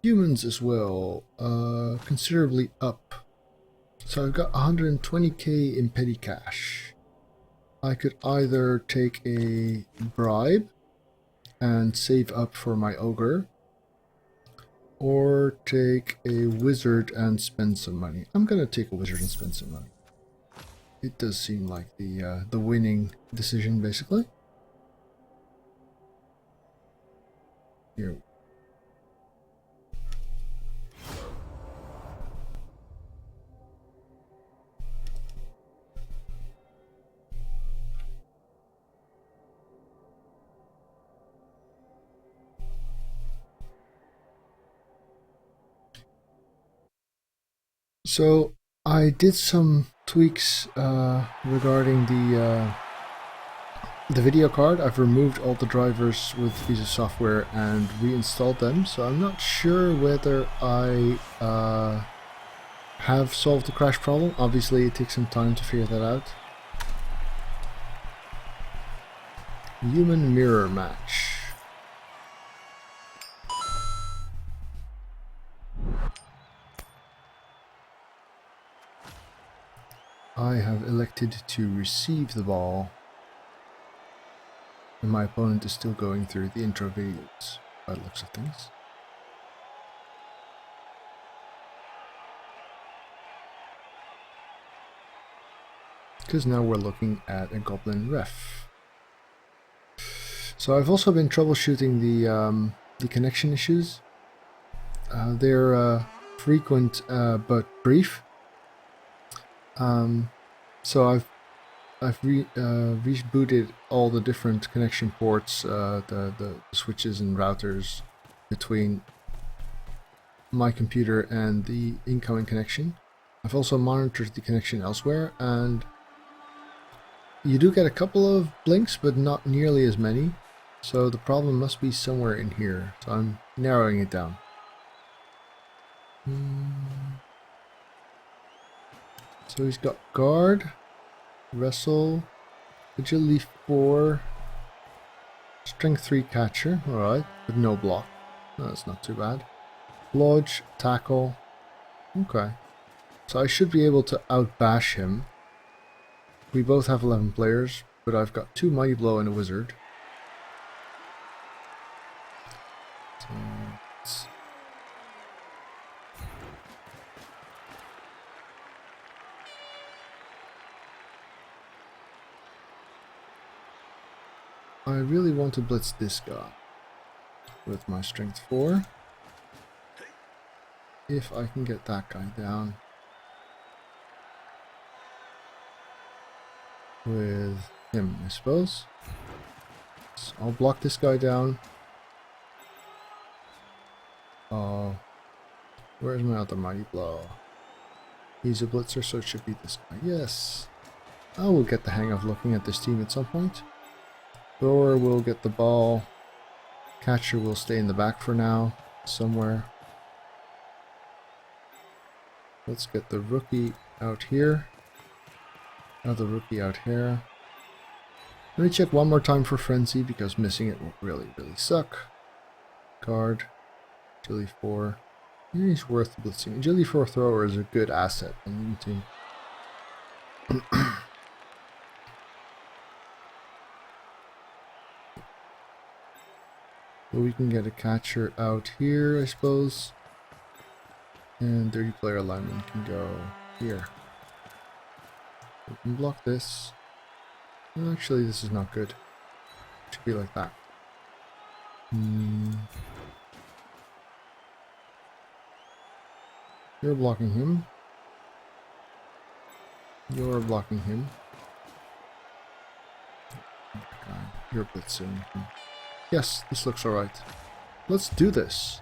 Humans as well, considerably up. So I've got 120k in petty cash. I could either take a bribe and save up for my ogre, or take a wizard and spend some money. I'm gonna take a wizard and spend some money. It does seem like the winning decision, basically. Here. So I did some tweaks regarding the video card. I've removed all the drivers with Visa software and reinstalled them. So I'm not sure whether I have solved the crash problem. Obviously, it takes some time to figure that out. Human mirror match. I have elected to receive the ball, and my opponent is still going through the intro videos by the looks of things. Because now we're looking at a goblin ref. So I've also been troubleshooting the connection issues. They're frequent but brief. So I've rebooted all the different connection ports, the switches and routers between my computer and the incoming connection. I've also monitored the connection elsewhere, and you do get a couple of blinks, but not nearly as many. So the problem must be somewhere in here. So I'm narrowing it down. So he's got guard, wrestle, agility 4, strength 3 catcher, alright, but no block. No, that's not too bad. Lodge, tackle, okay. So I should be able to outbash him. We both have 11 players, but I've got 2 Mighty Blow and a wizard. So I really want to blitz this guy with my strength 4. If I can get that guy down with him, I suppose. So I'll block this guy down. Oh, where's my other Mighty Blow? He's a blitzer, so it should be this guy. Yes. I will get the hang of looking at this team at some point. Thrower will get the ball. Catcher will stay in the back for now, somewhere. Let's get the rookie out here. Another rookie out here. Let me check one more time for Frenzy, because missing it will really, really suck. Guard. Agility 4. He's worth blitzing. Agility 4 thrower is a good asset on the team. Well, we can get a catcher out here, I suppose. And 30 player alignment can go here. We can block this. Well, actually, this is not good. It should be like that. You're blocking him. You're blocking him. God, you're blitzing him. Yes, this looks alright. Let's do this.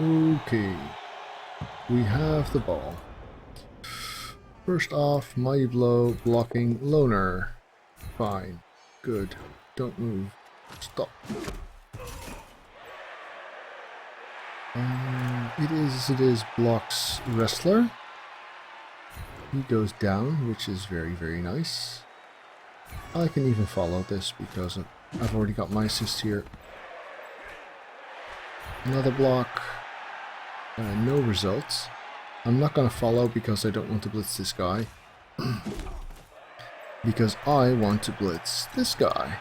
Okay. We have the ball. First off, Mighty Blow, blocking Loner. Fine. Good. Don't move. Stop. It is blocks Wrestler. He goes down, which is very, very nice. I can even follow this because I've already got my assist here. Another block. No results. I'm not going to follow because I don't want to blitz this guy. Because I want to blitz this guy.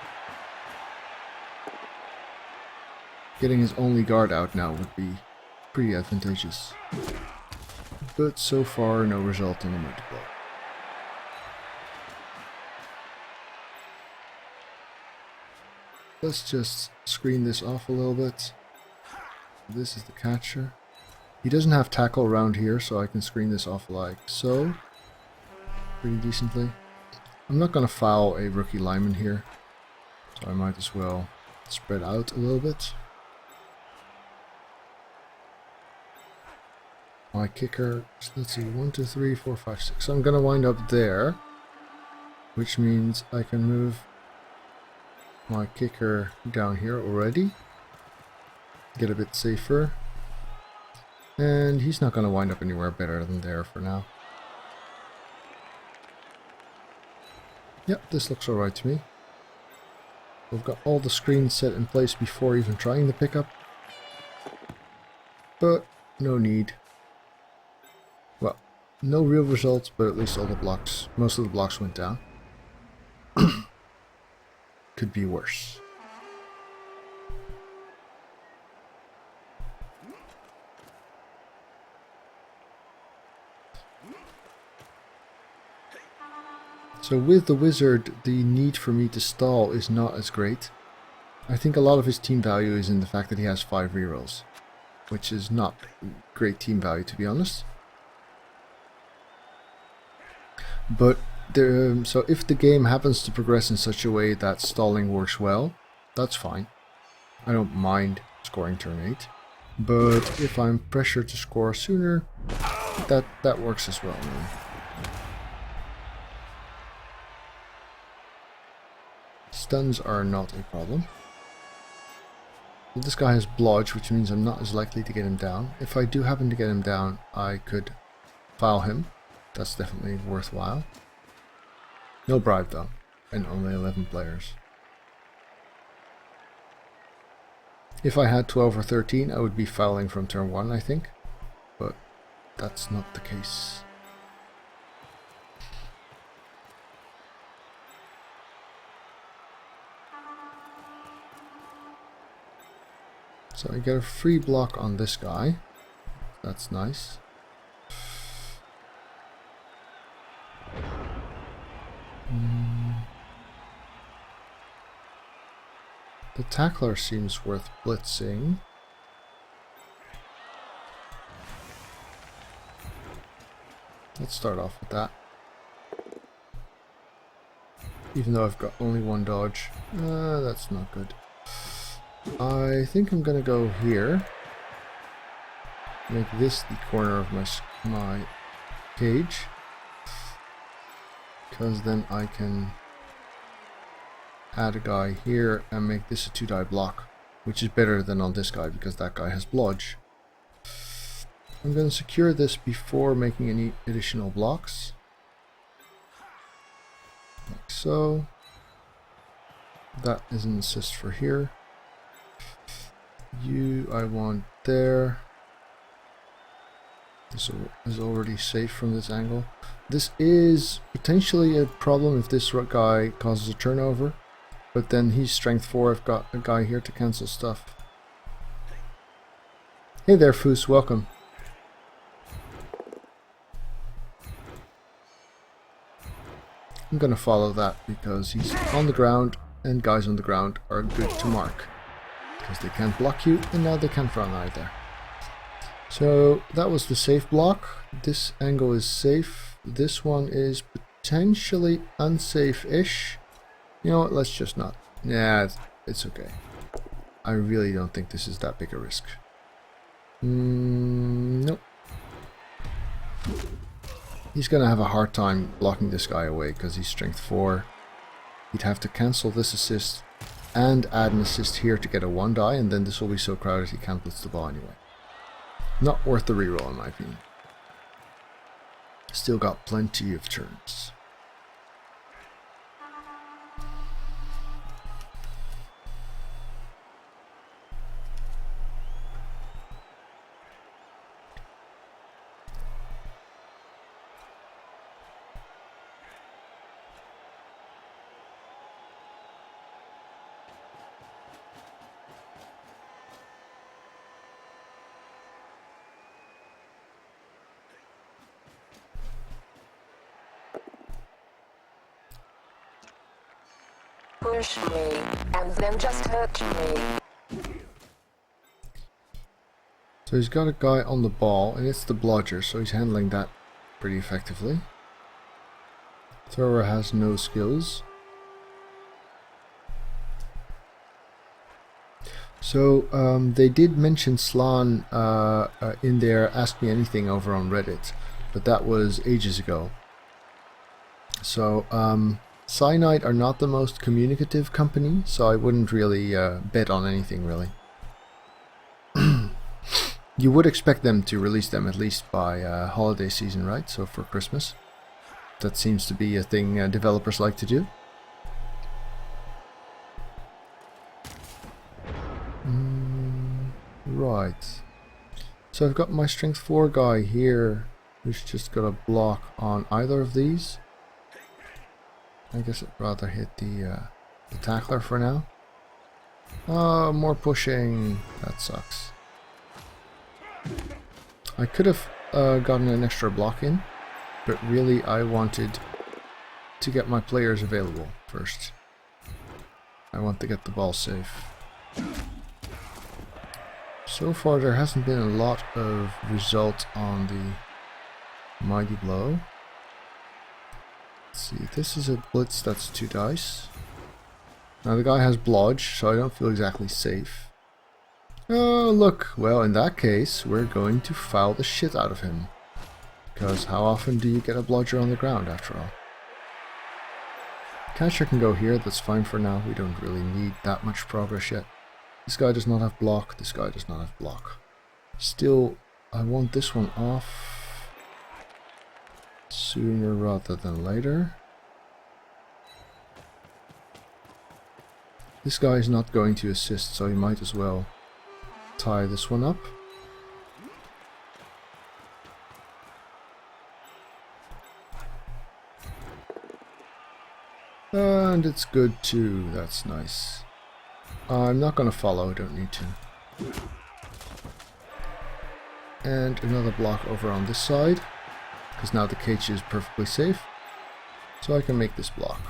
Getting his only guard out now would be pretty advantageous. But so far, no result in the multiple. Let's just screen this off a little bit. This is the catcher. He doesn't have tackle around here, so I can screen this off like so. Pretty decently. I'm not going to foul a rookie lineman here, so I might as well spread out a little bit. My kicker, let's see, 1, 2, 3, 4, 5, 6. So I'm going to wind up there, which means I can move my kicker down here already. Get a bit safer. And he's not going to wind up anywhere better than there for now. Yep, this looks alright to me. We've got all the screens set in place before even trying the pickup. But no need. Well, no real results, but at least all the blocks, most of the blocks went down. Could be worse. So with the wizard, the need for me to stall is not as great. I think a lot of his team value is in the fact that he has 5 rerolls, which is not great team value, to be honest. But so if the game happens to progress in such a way that stalling works well, that's fine. I don't mind scoring turn 8. But if I'm pressured to score sooner, that works as well, man. Stuns are not a problem. This guy has blodge, which means I'm not as likely to get him down. If I do happen to get him down, I could foul him. That's definitely worthwhile. No bribe though, and only 11 players. If I had 12 or 13, I would be fouling from turn 1, I think. But that's not the case. So I get a free block on this guy. That's nice. The tackler seems worth blitzing. Let's start off with that. Even though I've got only 1 dodge. That's not good. I think I'm gonna go here. Make this the corner of my cage. Because then I can add a guy here and make this a 2-die block, which is better than on this guy because that guy has blodge. I'm going to secure this before making any additional blocks. Like so. That is an assist for here. You I want there. This is already safe from this angle. This is potentially a problem if this guy causes a turnover. But then he's strength 4. I've got a guy here to cancel stuff. Hey there, Foos. Welcome. I'm gonna follow that because he's on the ground and guys on the ground are good to mark. Because they can't block you and now they can't run either. So that was the safe block. This angle is safe. This one is potentially unsafe-ish. You know what, let's just not. Yeah, it's okay. I really don't think this is that big a risk. Nope. He's gonna have a hard time blocking this guy away because he's strength 4. He'd have to cancel this assist and add an assist here to get a 1-die, and then this will be so crowded he can't blitz the ball anyway. Not worth the reroll in my opinion. Still got plenty of turns. Push me, and then just hurt me. So he's got a guy on the ball, and it's the blodger, so he's handling that pretty effectively. Thrower has no skills. So they did mention Slan in their Ask Me Anything over on Reddit, but that was ages ago. So Cyanide are not the most communicative company, so I wouldn't really bet on anything really. You would expect them to release them at least by holiday season, right? So for Christmas. That seems to be a thing developers like to do. Right. So I've got my strength 4 guy here, who's just got a block on either of these. I guess I'd rather hit the tackler for now. Oh, more pushing. That sucks. I could have gotten an extra block in, but really I wanted to get my players available first. I want to get the ball safe. So far there hasn't been a lot of result on the Mighty Blow. Let's see, this is a blitz, that's 2 dice. Now the guy has blodge, so I don't feel exactly safe. Oh look, well in that case we're going to foul the shit out of him. Because how often do you get a blodger on the ground after all? Catcher can go here, that's fine for now, we don't really need that much progress yet. This guy does not have block, this guy does not have block. Still, I want this one off sooner rather than later. This guy is not going to assist, so he might as well tie this one up. And it's good too, that's nice. I'm not going to follow, don't need to. And another block over on this side, because now the cage is perfectly safe. So I can make this block.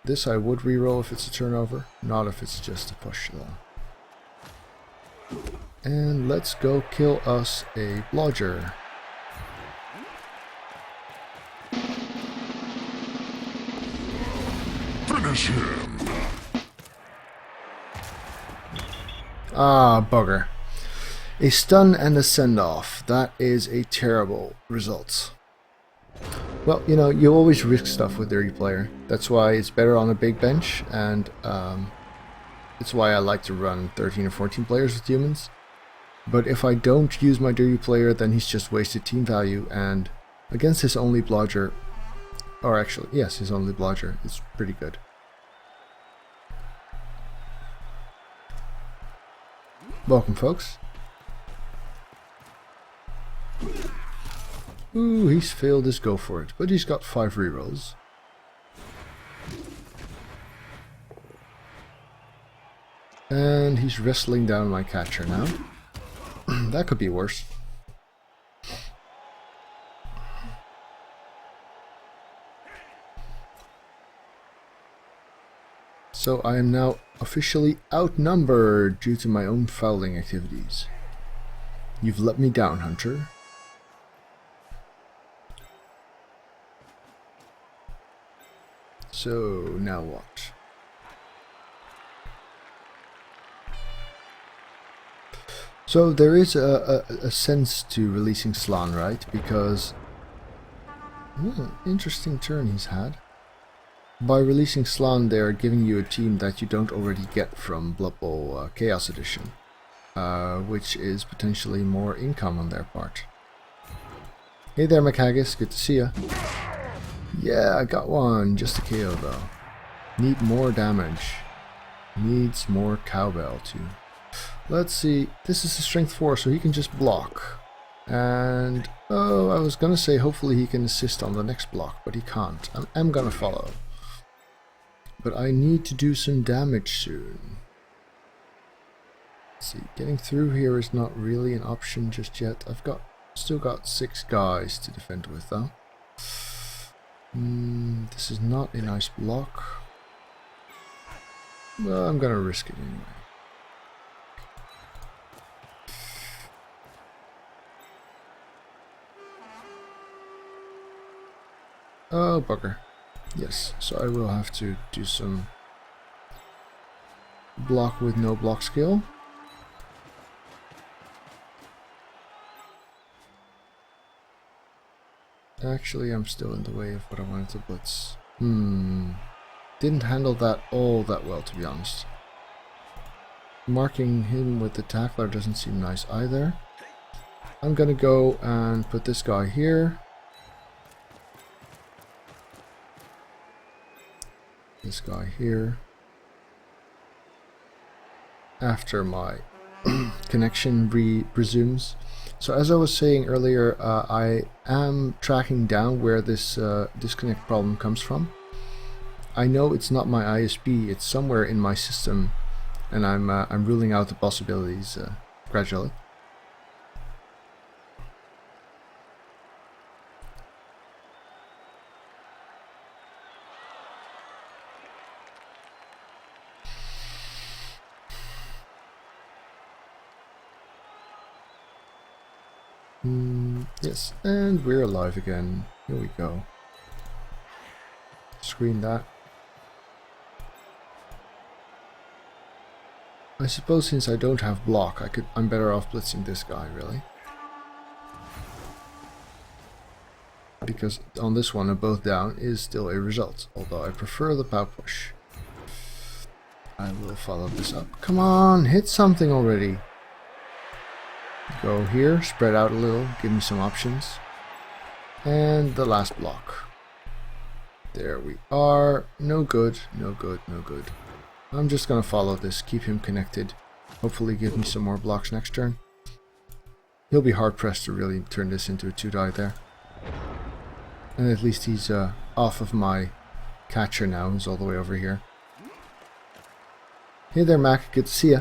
This I would reroll if it's a turnover, not if it's just a push though. And let's go kill us a blodger. Finish him! Ah, bugger. A stun and a send-off. That is a terrible result. Well, you know, you always risk stuff with Dirty Player. That's why it's better on a big bench, and it's why I like to run 13 or 14 players with humans. But if I don't use my Dirty Player, then he's just wasted team value, and against his only blodger, or actually, yes, his only blodger, it's pretty good. Welcome, folks. Ooh, he's failed his go for it, but he's got 5 rerolls. And he's wrestling down my catcher now. That could be worse. So I am now officially outnumbered due to my own fouling activities. You've let me down, Hunter. So now what? So there is a sense to releasing Slan, right? Because interesting turn he's had. By releasing Slan, they're giving you a team that you don't already get from Blood Bowl Chaos Edition, which is potentially more income on their part. Hey there, Machagus. Good to see ya. Yeah, I got one. Just a KO though. Need more damage. Needs more cowbell too. Let's see. This is a strength 4, so he can just block. And oh, I was gonna say hopefully he can assist on the next block, but he can't. I'm gonna follow. But I need to do some damage soon. Let's see, getting through here is not really an option just yet. I've still got 6 guys to defend with though. This is not a nice block. Well, I'm gonna risk it anyway. Oh, bugger. Yes, so I will have to do some block with no block skill. Actually, I'm still in the way of what I wanted to blitz. Didn't handle that all that well, to be honest. Marking him with the tackler doesn't seem nice either. I'm gonna go and put this guy here. This guy here. After my connection resumes. So as I was saying earlier, I am tracking down where this disconnect problem comes from. I know it's not my ISP, it's somewhere in my system, and I'm ruling out the possibilities gradually. Yes, and we're alive again. Here we go. Screen that. I suppose since I don't have block, I'm better off blitzing this guy, really. Because on this one, a both down is still a result, although I prefer the pow push. I will follow this up. Come on, hit something already. Go here, spread out a little, give me some options. And the last block. There we are. No good, no good, no good. I'm just gonna follow this, keep him connected. Hopefully give me some more blocks next turn. He'll be hard pressed to really turn this into a 2-die there. And at least he's off of my catcher now, he's all the way over here. Hey there, Mac, good to see ya.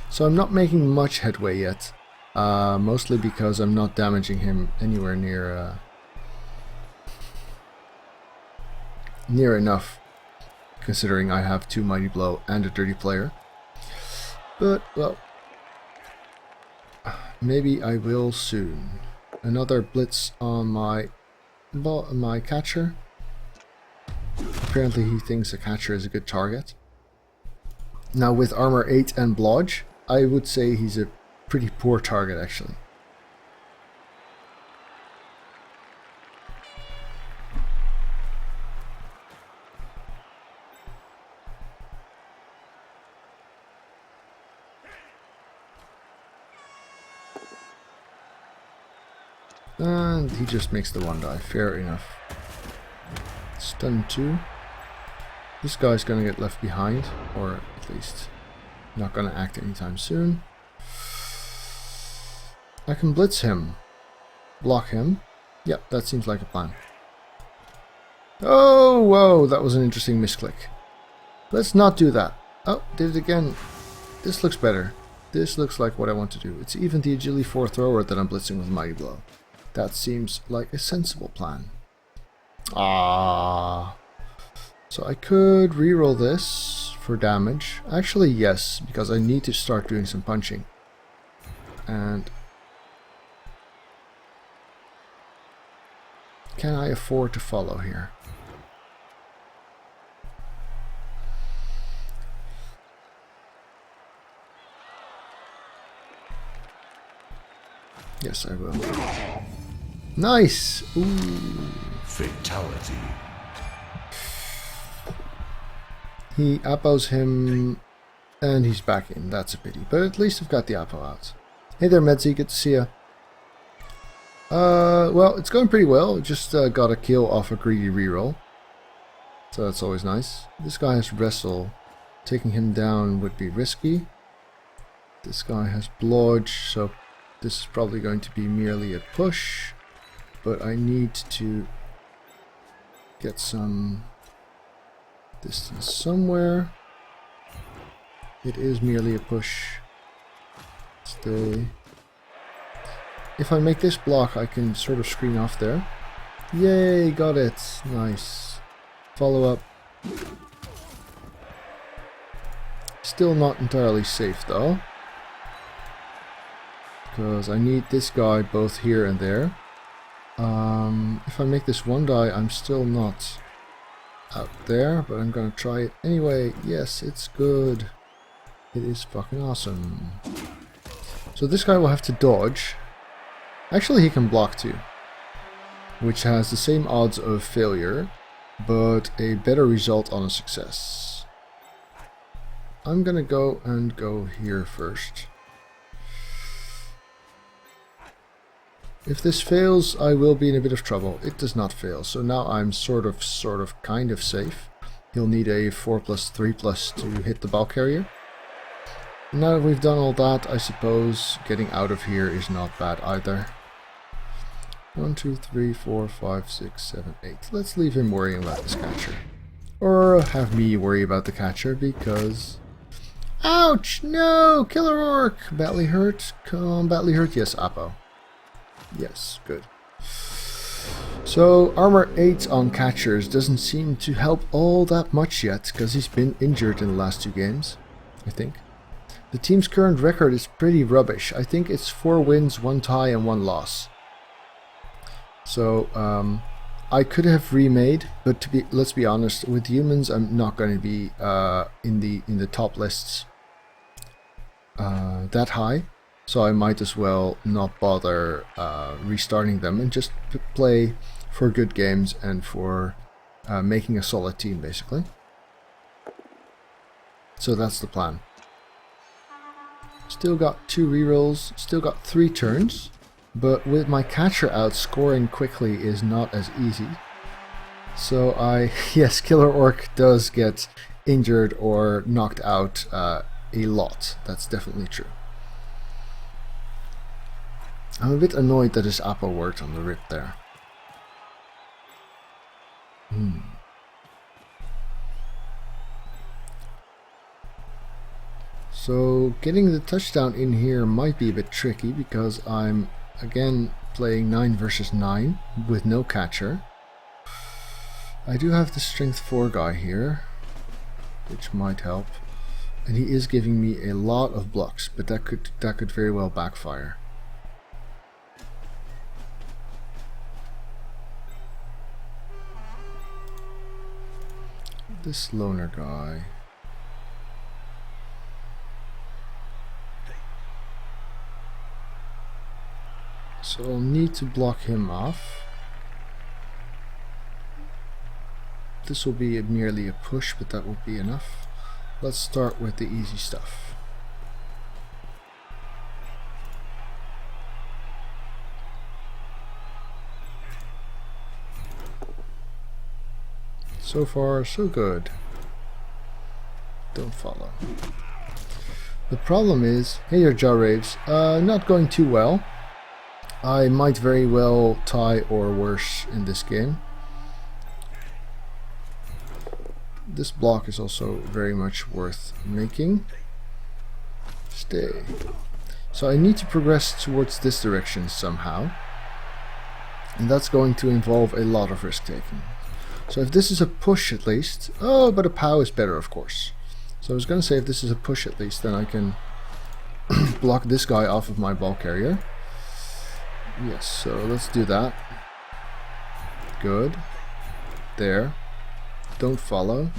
So I'm not making much headway yet, mostly because I'm not damaging him anywhere near enough, considering I have 2 Mighty Blow and a Dirty Player. But, well, maybe I will soon. Another blitz on my catcher. Apparently he thinks a catcher is a good target. Now with armor 8 and blodge, I would say he's a pretty poor target actually. And he just makes the 1-die, fair enough. Stun 2. This guy's gonna get left behind, or at least not gonna act anytime soon. I can blitz him. Block him. Yep, that seems like a plan. Oh, whoa, that was an interesting misclick. Let's not do that. Oh, did it again. This looks better. This looks like what I want to do. It's even the Agility 4 thrower that I'm blitzing with Mighty Blow. That seems like a sensible plan. Ah. So I could reroll this for damage. Actually, yes, because I need to start doing some punching. And can I afford to follow here? Yes, I will. Nice! Ooh. Fatality. He appos him, and he's back in. That's a pity, but at least I've got the appo out. Hey there, Medzi, good to see ya. Well, it's going pretty well. Just got a kill off a greedy reroll. So that's always nice. This guy has wrestle. Taking him down would be risky. This guy has blodge, so this is probably going to be merely a push. But I need to get some distance somewhere. It is merely a push. Stay. If I make this block, I can sort of screen off there. Yay, got it. Nice. Follow up. Still not entirely safe though. Because I need this guy both here and there. If I make this one die, I'm still not out there, but I'm gonna try it anyway. Yes, it's good. It is fucking awesome. So this guy will have to dodge. Actually, he can block too, which has the same odds of failure, but a better result on a success. I'm gonna go here first. If this fails, I will be in a bit of trouble. It does not fail, so now I'm sort of, kind of safe. He'll need a 4+3+ to hit the ball carrier. Now that we've done all that, I suppose getting out of here is not bad either. 1, 2, 3, 4, 5, 6, 7, 8. Let's leave him worrying about this catcher. Or have me worry about the catcher because... Ouch! No! Killer Orc! Badly hurt? Come on, badly hurt? Yes, Apo. Yes, good. So, armor 8 on catchers doesn't seem to help all that much yet, because he's been injured in the last 2 games, I think. The team's current record is pretty rubbish. I think it's 4 wins, 1 tie, and 1 loss. So, I could have remade, but let's be honest, with humans, I'm not going to be in the top lists that high. So I might as well not bother restarting them and just play for good games and for making a solid team, basically. So that's the plan. Still got 2 rerolls, still got 3 turns, but with my catcher out, scoring quickly is not as easy. So yes, Killer Orc does get injured or knocked out a lot. That's definitely true. I'm a bit annoyed that his Apo worked on the rip there. So getting the touchdown in here might be a bit tricky because I'm again playing 9 versus 9 with no catcher. I do have the strength 4 guy here, which might help, and he is giving me a lot of blocks, but that could very well backfire. This loner guy. So I'll need to block him off. This will be merely a push, but that will be enough. Let's start with the easy stuff. So far, so good. Don't follow. The problem is, hey there, Jarraves, not going too well. I might very well tie or worse in this game. This block is also very much worth making. Stay. So I need to progress towards this direction somehow. And that's going to involve a lot of risk taking. So if this is a push at least, oh, but a POW is better, of course. So I was going to say if this is a push at least, then I can block this guy off of my ball carrier. Yes, so let's do that. Good. There. Don't follow.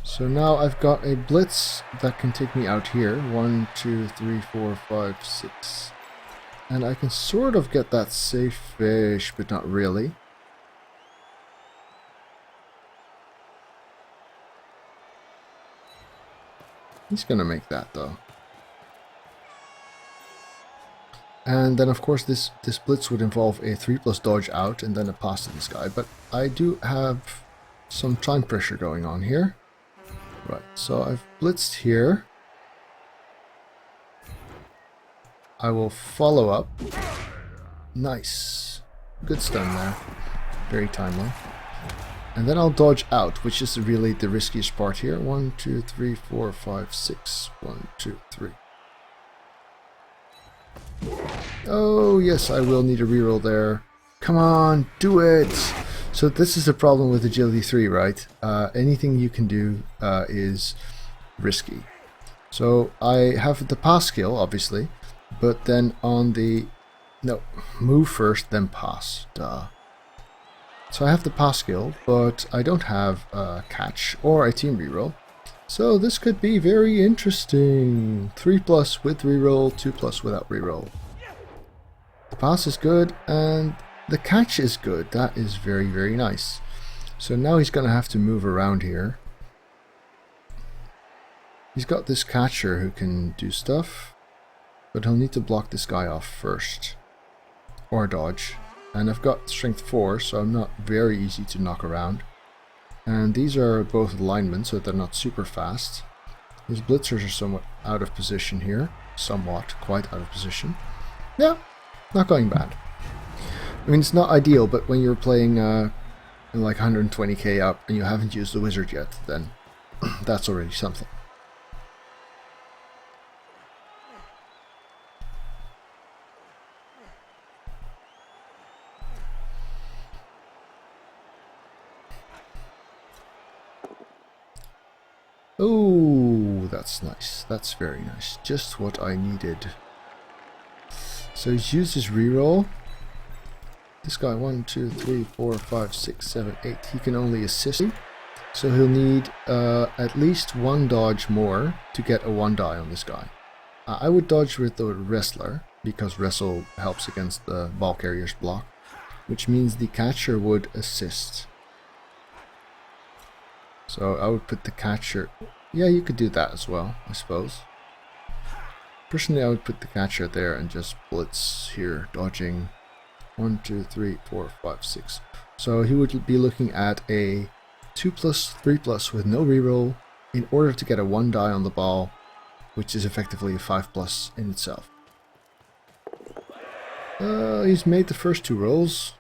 So now I've got a blitz that can take me out here. 1, 2, 3, 4, 5, 6. And I can sort of get that safe-ish, but not really. He's gonna make that though. And then of course this blitz would involve a 3+ dodge out and then a pass to this guy. But I do have some time pressure going on here. Right, so I've blitzed here. I will follow up. Nice. Good stun there. Very timely. And then I'll dodge out, which is really the riskiest part here. 1, 2, 3, 4, 5, 6. 1, 2, 3. Oh, yes, I will need a reroll there. Come on, do it! So this is the problem with Agility 3, right? Anything you can do is risky. So I have the pass skill, obviously, but then on the... No, move first, then pass. Duh. So I have the pass skill, but I don't have a catch or a team reroll. So this could be very interesting. 3+ with reroll, 2+ without reroll. The pass is good, and the catch is good. That is very, very nice. So now he's going to have to move around here. He's got this catcher who can do stuff, but he'll need to block this guy off first. Or dodge. And I've got strength 4, so I'm not very easy to knock around. And these are both alignment, so they're not super fast. His blitzers are somewhat out of position here. Somewhat, quite out of position. Yeah, not going bad. I mean, it's not ideal, but when you're playing like 120k up and you haven't used the wizard yet, then that's already something. Oh, that's nice. That's very nice. Just what I needed. So he's used his reroll. This guy, 1, 2, 3, 4, 5, 6, 7, 8. He can only assist. So he'll need at least 1 dodge more to get a 1 die on this guy. I would dodge with the wrestler, because wrestle helps against the ball carrier's block, which means the catcher would assist. So I would put the catcher... Yeah, you could do that as well, I suppose. Personally, I would put the catcher there and just blitz here, dodging 1, 2, 3, 4, 5, 6. So he would be looking at a 2+, 3+ with no reroll in order to get a 1 die on the ball, which is effectively a 5+ in itself. He's made the first 2 rolls.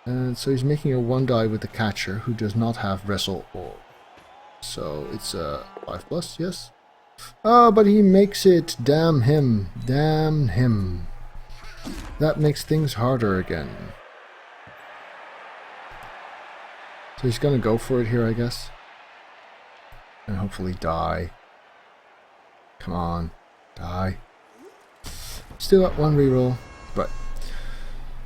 And so he's making a 1 die with the catcher, who does not have wrestle or. So it's a 5+, yes. Oh, but he makes it. Damn him. Damn him. That makes things harder again. So he's gonna go for it here, I guess. And hopefully die. Come on. Die. Still got 1 reroll. Right.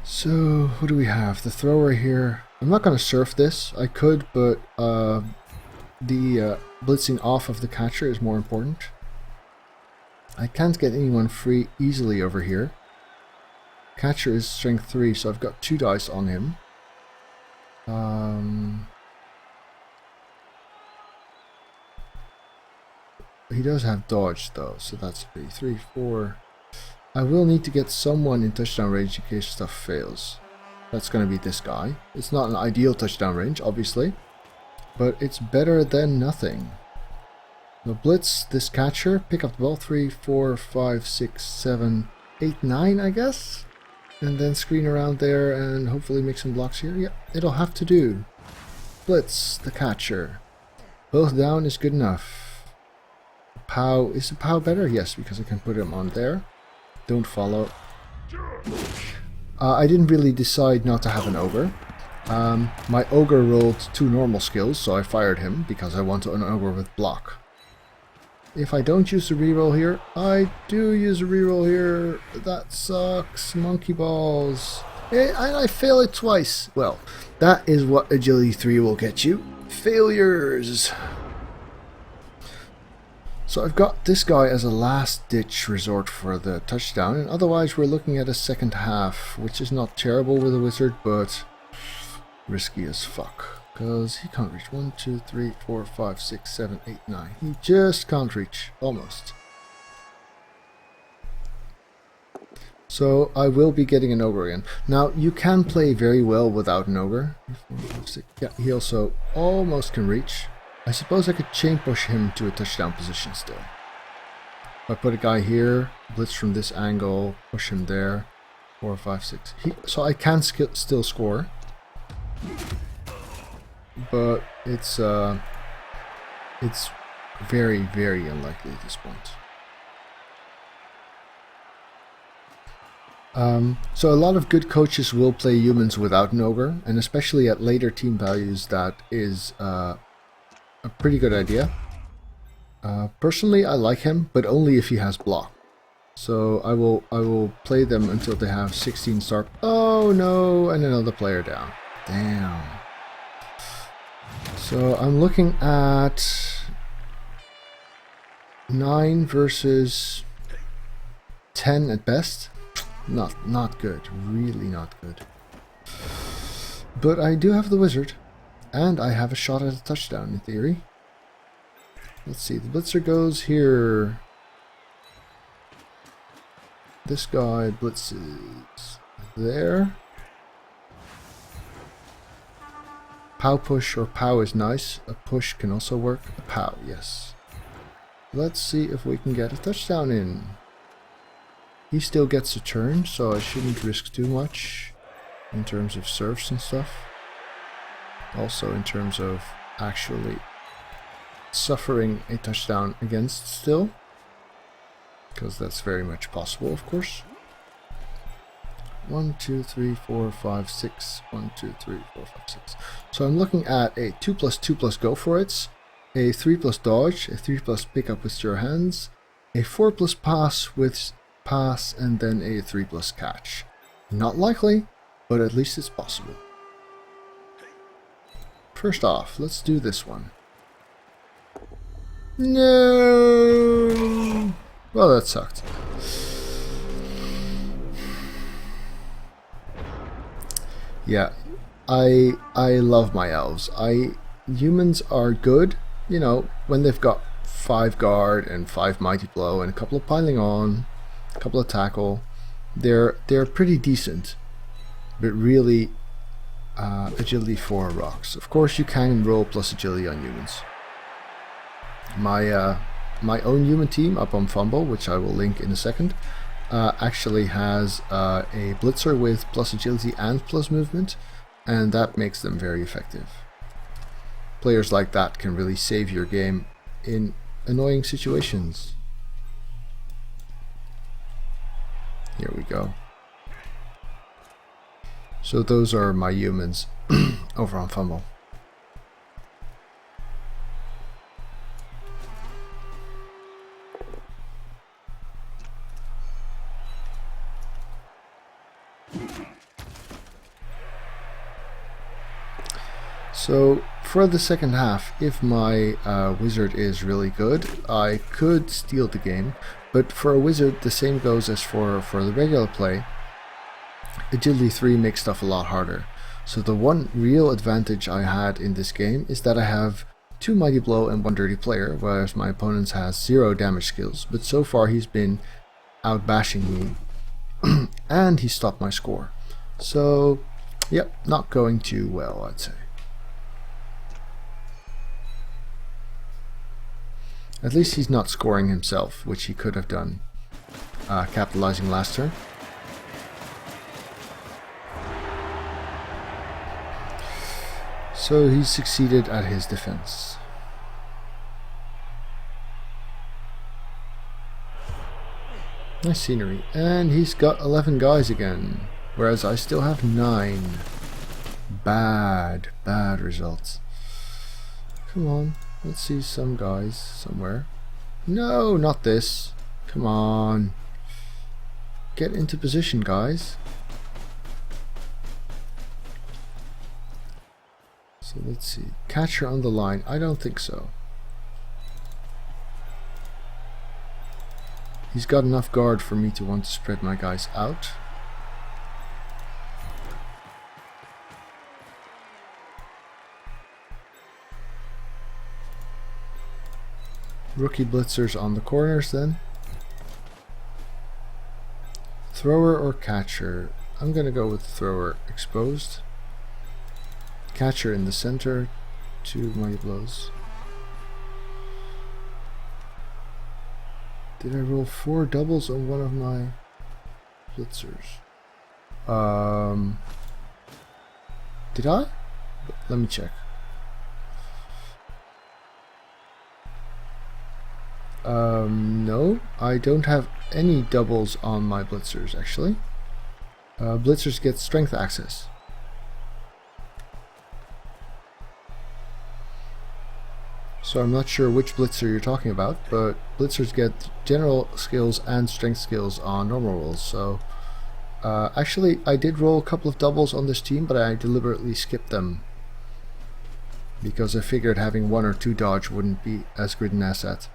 So, who do we have? The thrower here. I'm not going to surf this. I could, but the blitzing off of the catcher is more important. I can't get anyone free easily over here. Catcher is strength 3, so I've got 2 dice on him. He does have dodge though, so that's 3, 4. I will need to get someone in touchdown range in case stuff fails. That's going to be this guy. It's not an ideal touchdown range, obviously, but it's better than nothing. Now blitz this catcher, pick up the ball, 3, 4, 5, 6, 7, 8, 9, I guess? And then screen around there and hopefully make some blocks here. Yeah, it'll have to do. Blitz the catcher. Both down is good enough. Pow, is the Pow better? Yes, because I can put him on there. Don't follow. I didn't really decide not to have an ogre. My ogre rolled 2 normal skills, so I fired him because I want an ogre with block. If I don't use a reroll here, I do use a reroll here. That sucks. Monkey balls. And I fail it twice. Well, that is what Agility 3 will get you. Failures. So I've got this guy as a last-ditch resort for the touchdown, and otherwise we're looking at a second half, which is not terrible with a wizard, but risky as fuck. Because he can't reach. 1, 2, 3, 4, 5, 6, 7, 8, 9. He just can't reach. Almost. So I will be getting an ogre again. Now you can play very well without an ogre. 4, 5, 6. Yeah, he also almost can reach. I suppose I could chain push him to a touchdown position still. If I put a guy here, blitz from this angle, push him there. 4, 5, 6. So I can still score. But it's very, very unlikely at this point. So a lot of good coaches will play humans without an ogre, and especially at later team values that is a pretty good idea. Personally, I like him, but only if he has block. So I will play them until they have 16 star. Oh no, and another player down. Damn. So I'm looking at 9 versus 10 at best. Not good. Really not good. But I do have the wizard, and I have a shot at a touchdown in theory. Let's see. The blitzer goes here. This guy blitzes there. Pow push or pow is nice. A push can also work. A pow, yes. Let's see if we can get a touchdown in. He still gets a turn, so I shouldn't risk too much in terms of serves and stuff. Also in terms of actually suffering a touchdown against still. Because that's very much possible, of course. 1, 2, 3, 4, 5, 6. 1, 2, 3, 4, 5, 6. So I'm looking at a 2+2+ go for it, a 3+ dodge, a 3+ pick up with your hands, a 4+ pass with pass, and then a 3+ catch. Not likely, but at least it's possible. First off, let's do this one. No! Well, that sucked. Yeah, I love my elves. Humans are good, you know, when they've got 5 guard and 5 mighty blow and a couple of piling on, a couple of tackle. They're pretty decent, but really agility 4 rocks. Of course, you can roll plus agility on humans. My own human team up on Fumble, which I will link in a second, actually has a blitzer with plus agility and plus movement, and that makes them very effective. Players like that can really save your game in annoying situations. Here we go. So those are my humans over on Fumble. So for the second half, if my wizard is really good, I could steal the game. But for a wizard, the same goes as for the regular play. Agility 3 makes stuff a lot harder. So the one real advantage I had in this game is that I have 2 mighty blow and 1 dirty player, whereas my opponent has 0 damage skills. But so far he's been out bashing me, and he stopped my score. So, yep, not going too well, I'd say. At least he's not scoring himself, which he could have done, capitalizing last turn. So he succeeded at his defense. Nice scenery. And he's got 11 guys again, whereas I still have 9. Bad results. Come on. Let's see some guys somewhere. No, not this. Come on. Get into position, guys. So let's see. Catcher on the line. I don't think so. He's got enough guard for me to want to spread my guys out. Rookie blitzers on the corners then. Thrower or catcher? I'm gonna go with thrower exposed. Catcher in the center. 2 mighty blows. Did I roll 4 doubles on one of my blitzers? Did I? Let me check. No, I don't have any doubles on my blitzers actually. Blitzers get strength access. So I'm not sure which blitzer you're talking about, but blitzers get general skills and strength skills on normal rolls. So actually I did roll a couple of doubles on this team, but I deliberately skipped them because I figured having 1 or 2 dodge wouldn't be as good an asset.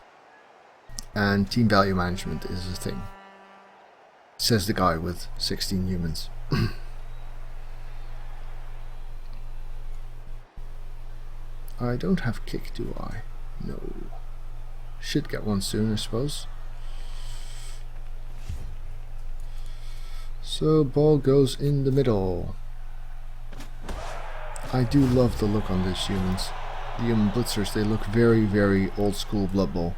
And team value management is a thing, says the guy with 16 humans. I don't have kick, do I? No. Should get one soon, I suppose. So ball goes in the middle. I do love the look on these humans. The human blitzers, they look very, very old school Blood Bowl.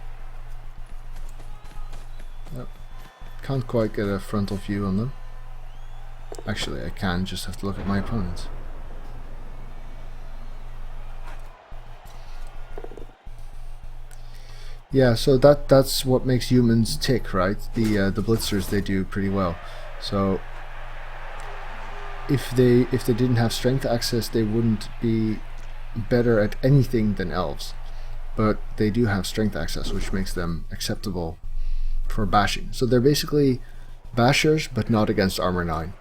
Yep. Can't quite get a frontal view on them. Actually, I can, just have to look at my opponents. Yeah, so that's what makes humans tick, right? The blitzers, they do pretty well. So if they didn't have strength access, they wouldn't be better at anything than elves. But they do have strength access, which makes them acceptable for bashing. So they're basically bashers, but not against armor 9.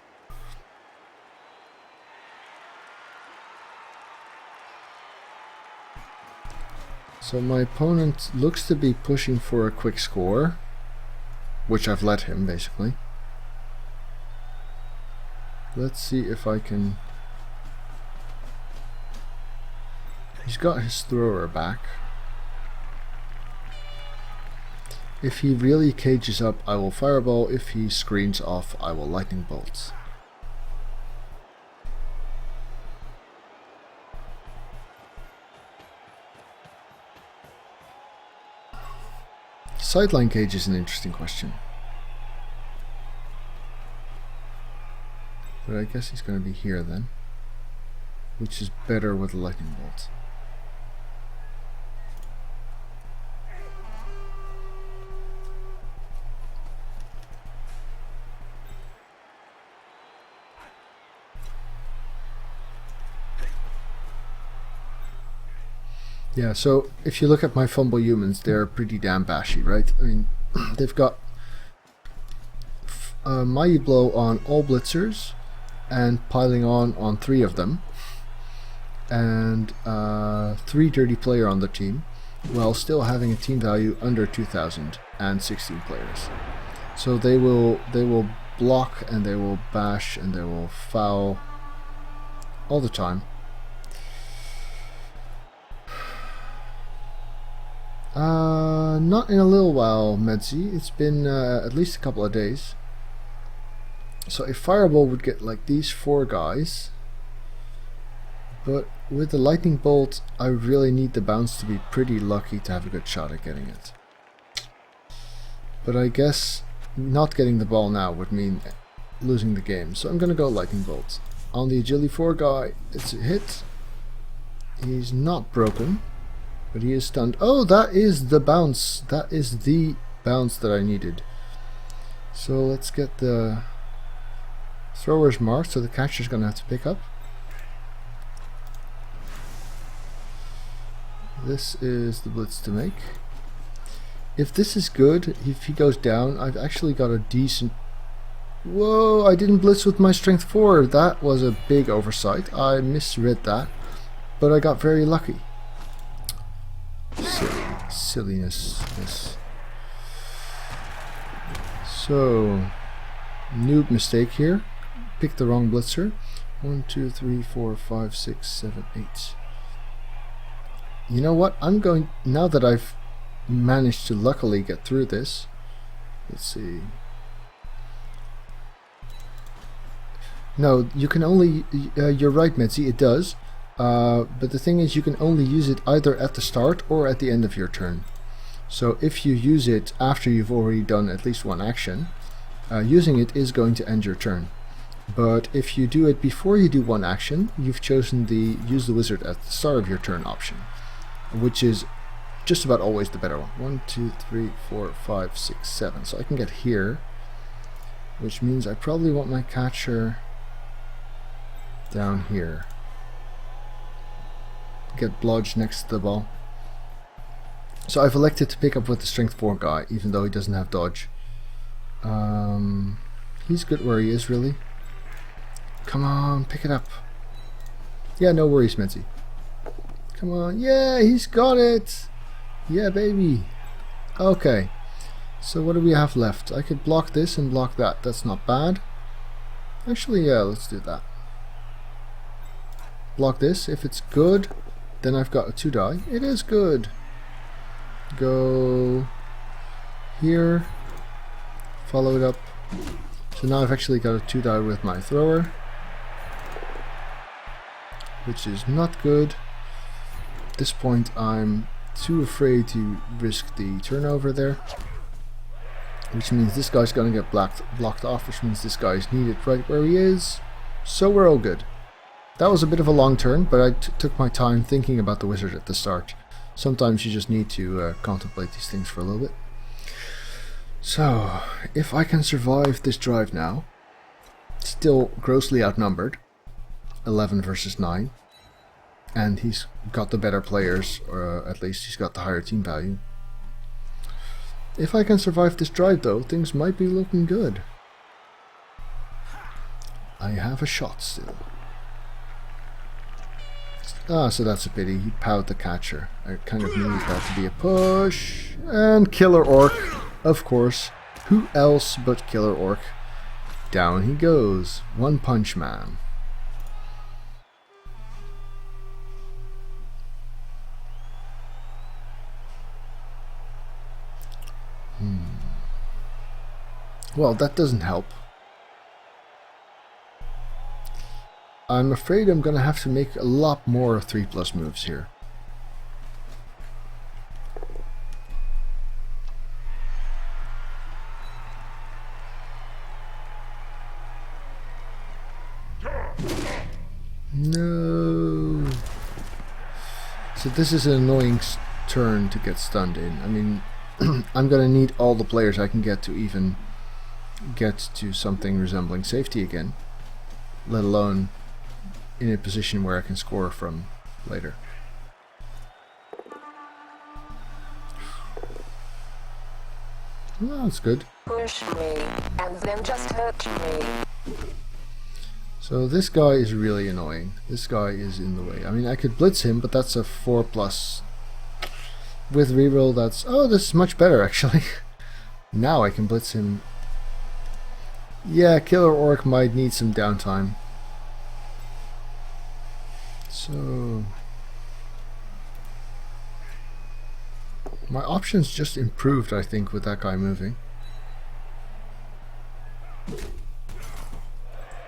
So my opponent looks to be pushing for a quick score, which I've let him basically. Let's see if I can... He's got his thrower back. If he really cages up, I will fireball. If he screens off, I will lightning bolt. Sideline cage is an interesting question. But I guess he's going to be here then, which is better with a lightning bolt. Yeah, so if you look at my fumble humans, they're pretty damn bashy, right? I mean, they've got Mighty Blow on all blitzers and piling on 3 of them, and 3 dirty player on the team, while still having a team value under 2,000 and 16 players. So they will block and they will bash and they will foul all the time. Not in a little while, Medzi. It's been at least a couple of days. So a fireball would get like these 4 guys, but with the lightning bolt I really need the bounce to be pretty lucky to have a good shot at getting it. But I guess not getting the ball now would mean losing the game, so I'm gonna go lightning bolt. On the agility 4 guy, it's a hit. He's not broken, but he is stunned. Oh, that is the bounce. That is the bounce that I needed. So let's get the throwers marked, so the catcher's gonna have to pick up. This is the blitz to make. If this is good, if he goes down, I've actually got a decent... Whoa, I didn't blitz with my strength 4. That was a big oversight. I misread that, but I got very lucky. Silliness. Yes. So, noob mistake here. Pick the wrong blitzer. 1, 2, 3, 4, 5, 6, 7, 8. You know what? I'm going, now that I've managed to luckily get through this, let's see. No, you can only... you're right, Mitzi, it does. But the thing is, you can only use it either at the start or at the end of your turn. So if you use it after you've already done at least one action, using it is going to end your turn. But if you do it before you do one action, you've chosen the use the wizard at the start of your turn option, which is just about always the better one. 1, 2, 3, 4, 5, 6, 7. So I can get here, which means I probably want my catcher down here. Get Blodge next to the ball. So I've elected to pick up with the strength 4 guy, even though he doesn't have dodge. He's good where he is, really. Come on, pick it up. Yeah, no worries, Mitzi. Come on, yeah, he's got it. Yeah, baby. Okay, so what do we have left? I could block this and block that. That's not bad. Actually, yeah, let's do that. Block this. If it's good, then I've got a 2 die. It is good. Go here. Follow it up. So now I've actually got a 2 die with my thrower, which is not good. At this point I'm too afraid to risk the turnover there, which means this guy's gonna get blocked off, which means this guy's needed right where he is. So we're all good. That was a bit of a long turn, but I took my time thinking about the wizard at the start. Sometimes you just need to contemplate these things for a little bit. So, if I can survive this drive now, still grossly outnumbered, 11 versus 9, and he's got the better players, or at least he's got the higher team value. If I can survive this drive though, things might be looking good. I have a shot still. Ah, so that's a pity. He powed the catcher. I kind of needed that to be a push. And Killer Orc, of course. Who else but Killer Orc? Down he goes. One Punch Man. Well, that doesn't help. I'm afraid I'm gonna have to make a lot more 3+ moves here. No. So this is an annoying turn to get stunned in. I mean, I'm gonna need all the players I can get to even get to something resembling safety again, let alone in a position where I can score from later. Well, that's good. Push me, and then just hurt me. So this guy is really annoying. This guy is in the way. I mean, I could blitz him, but that's a 4+. With reroll, that's... Oh, this is much better, actually. Now I can blitz him. Yeah, Killer Orc might need some downtime. So... my options just improved, I think, with that guy moving.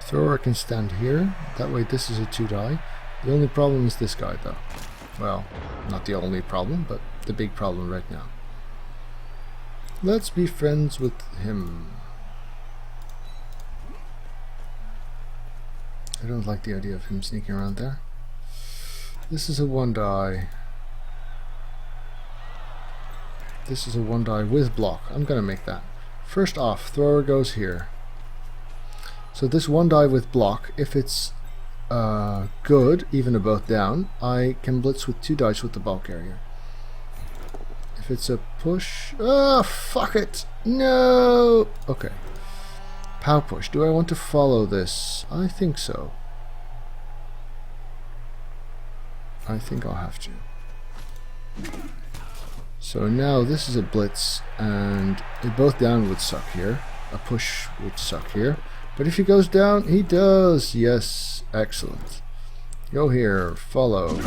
Thrower can stand here. That way this is a 2 die. The only problem is this guy, though. Well, not the only problem, but the big problem right now. Let's be friends with him. I don't like the idea of him sneaking around there. This is a 1 die. This is a 1 die with block. I'm gonna make that. First off, thrower goes here. So this 1 die with block, if it's good, even a both down, I can blitz with 2 dice with the ball carrier. If it's a push... oh, fuck it! No! Okay. Pow push. Do I want to follow this? I think so. I think I'll have to. So now this is a blitz, and a both down would suck here. A push would suck here. But if he goes down, he does. Yes, excellent. Go here, follow.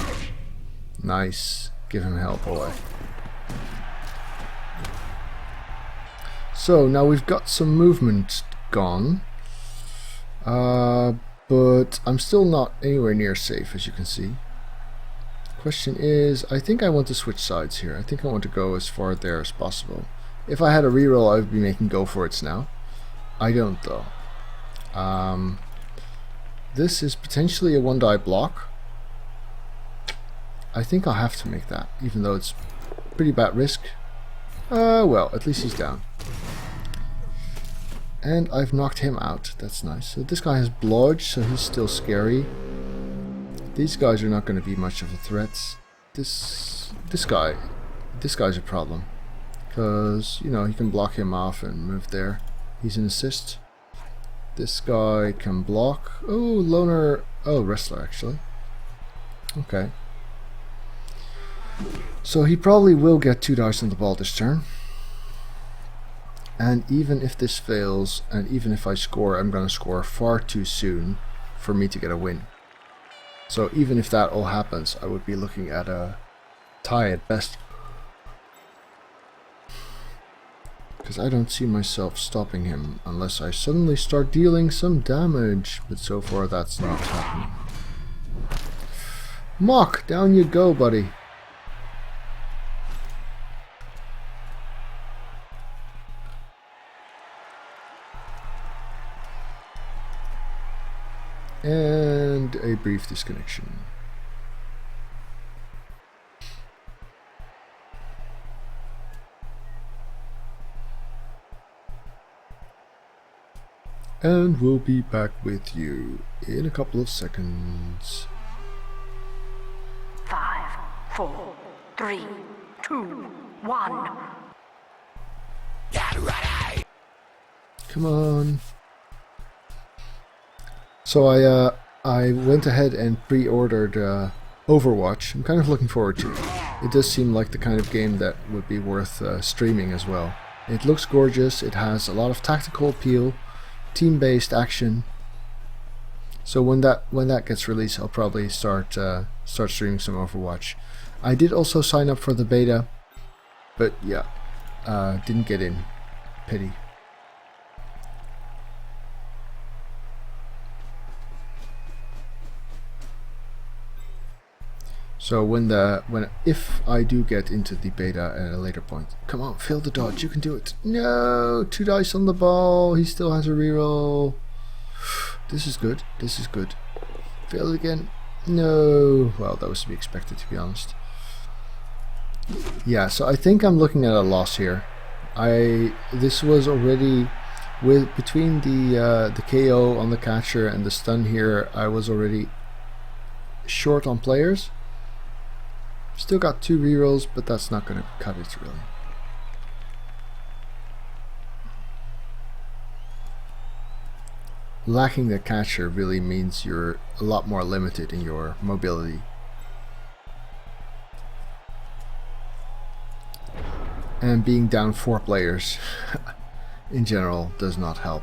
Nice. Give him hell, boy. So now we've got some movement gone. But I'm still not anywhere near safe, as you can see. Question is, I think I want to switch sides here. I think I want to go as far there as possible. If I had a reroll, I would be making go for it now. I don't though. This is potentially a 1-die block. I think I'll have to make that, even though it's pretty bad risk. Well, at least he's down. And I've knocked him out. That's nice. So this guy has blodge, so he's still scary. These guys are not going to be much of a threat. This guy's a problem. Because, you know, he can block him off and move there. He's an assist. This guy can block. Oh, loner. Oh, wrestler, actually. Okay. So he probably will get 2 dice on the ball this turn. And even if this fails, and even if I score, I'm going to score far too soon for me to get a win. So even if that all happens, I would be looking at a tie at best. Because I don't see myself stopping him unless I suddenly start dealing some damage. But so far that's not happening. Mock, down you go, buddy. And a brief disconnection. And we'll be back with you in a couple of seconds. 5, 4, 3, 2, 1. Get ready! Come on. So I went ahead and pre-ordered Overwatch. I'm kind of looking forward to it. It does seem like the kind of game that would be worth streaming as well. It looks gorgeous. It has a lot of tactical appeal, team-based action. So when that gets released, I'll probably start streaming some Overwatch. I did also sign up for the beta, but yeah, didn't get in. Pity. So if I do get into the beta at a later point, come on, fail the dodge, you can do it. No, 2 dice on the ball. He still has a reroll. This is good. This is good. Fail it again. No. Well, that was to be expected, to be honest. Yeah, so I think I'm looking at a loss here. This was already between the KO on the catcher and the stun here. I was already short on players. Still got 2 rerolls, but that's not going to cut it really. Lacking the catcher really means you're a lot more limited in your mobility. And being down 4 players in general does not help.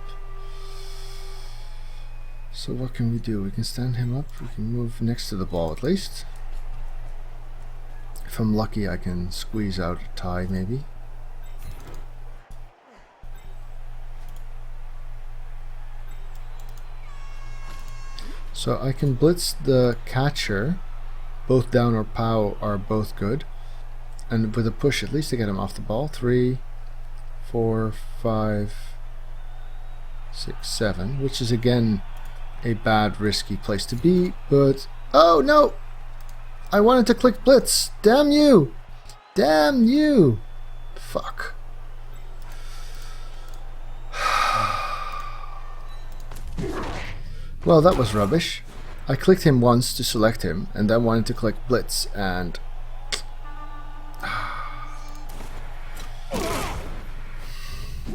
So what can we do? We can stand him up, we can move next to the ball at least. If I'm lucky, I can squeeze out a tie maybe. So I can blitz the catcher. Both down or pow are both good. And with a push, at least to get him off the ball. 3, 4, 5, 6, 7. Which is again a bad, risky place to be. But, oh no! I wanted to click blitz. Damn you! Damn you! Fuck. Well, that was rubbish. I clicked him once to select him, and then wanted to click blitz, and...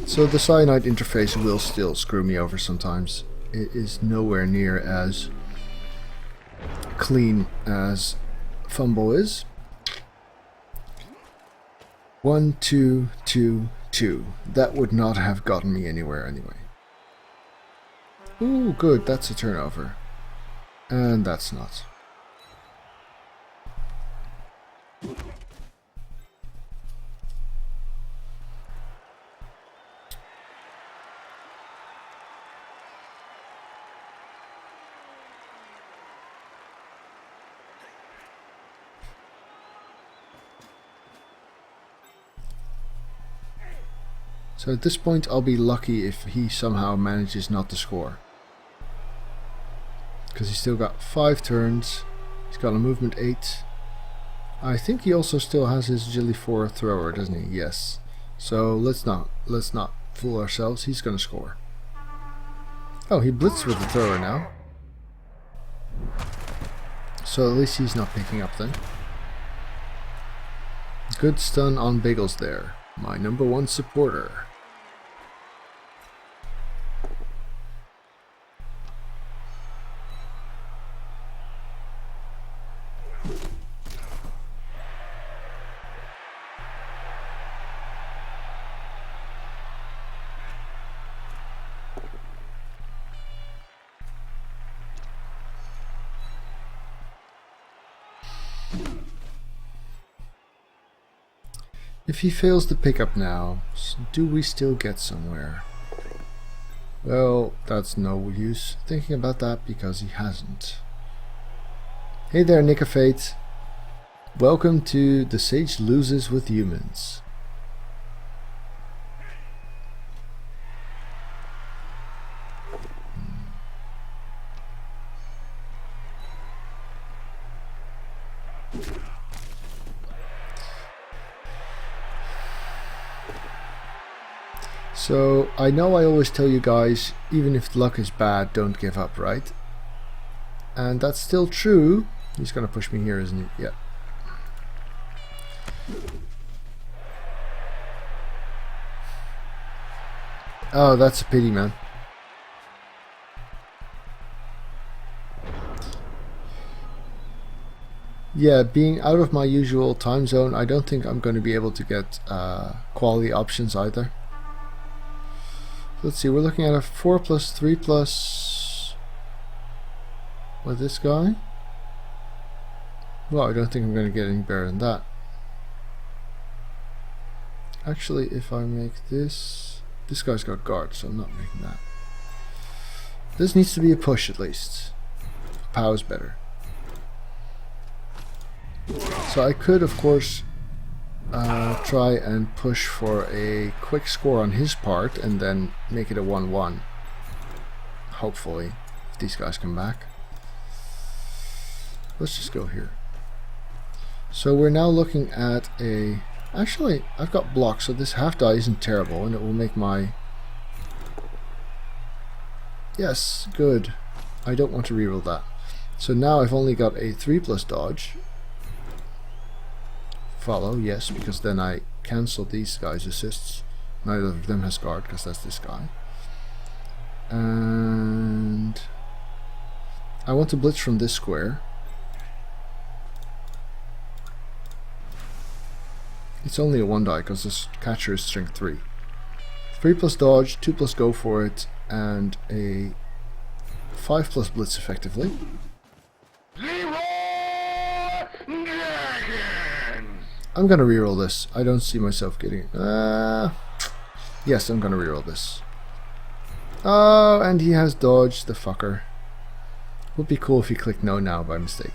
So the cyanide interface will still screw me over sometimes. It is nowhere near as clean as Fumble is. 1, 2, 2, 2. That would not have gotten me anywhere anyway. Ooh, good, that's a turnover. And that's not. So at this point I'll be lucky if he somehow manages not to score. Because he's still got 5 turns. He's got a movement 8. I think he also still has his agility 4 thrower, doesn't he? Yes. So let's not fool ourselves. He's gonna score. Oh, he blitzed with the thrower now. So at least he's not picking up then. Good stun on Bagels there. My number 1 supporter. If he fails to pick up now, do we still get somewhere? Well, that's no use thinking about that because he hasn't. Hey there, Nick of Fate. Welcome to The Sage Loses with Humans. So, I know I always tell you guys, even if luck is bad, don't give up, right? And that's still true. He's gonna push me here, isn't he? Yeah. Oh, that's a pity, man. Yeah, being out of my usual time zone, I don't think I'm going to be able to get quality options either. Let's see, we're looking at a 4 plus 3 plus... What, this guy? Well, I don't think I'm going to get any better than that. Actually, if I make this... This guy's got guard, so I'm not making that. This needs to be a push at least. Pow's better. So I could, of course, try and push for a quick score on his part and then make it a 1-1. Hopefully, if these guys come back. Let's just go here. So we're now looking at a... Actually, I've got blocks, so this half die isn't terrible, and it will make my... Yes, good. I don't want to reroll that. So now I've only got a 3 plus dodge. Follow, yes, because then I cancel these guys' assists. Neither of them has guard, because that's this guy. And I want to blitz from this square. It's only a 1 die, because this catcher is strength 3. 3 plus dodge, 2 plus go for it, and a 5 plus blitz effectively. I'm gonna reroll this. I don't see myself getting it. Yes, I'm gonna reroll this. Oh, and he has dodged, the fucker. Would be cool if he clicked no now by mistake.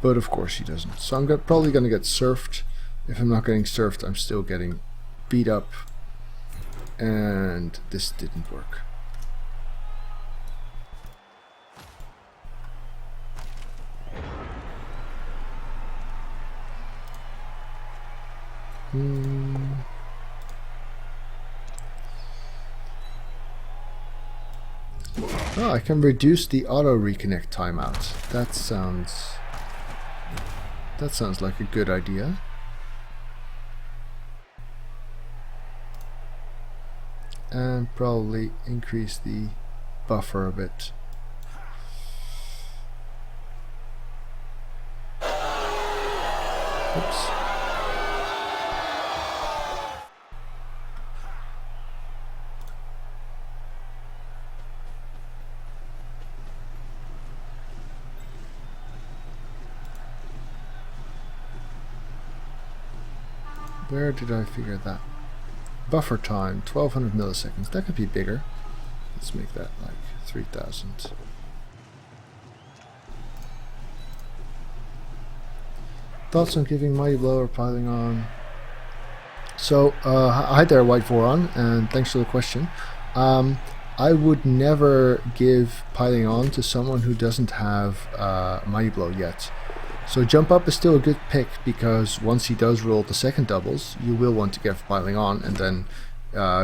But of course he doesn't. So I'm probably gonna get surfed. If I'm not getting surfed, I'm still getting beat up. And this didn't work. Oh, I can reduce the auto reconnect timeout. That sounds like a good idea. And probably increase the buffer a bit. Oops. Where did I figure that? Buffer time, 1200 milliseconds. That could be bigger. Let's make that like 3000. Thoughts on giving Mighty Blow or piling on? So, hi there, White Voron, and thanks for the question. I would never give piling on to someone who doesn't have Mighty Blow yet. So jump up is still a good pick, because once he does roll the second doubles, you will want to get piling on, and then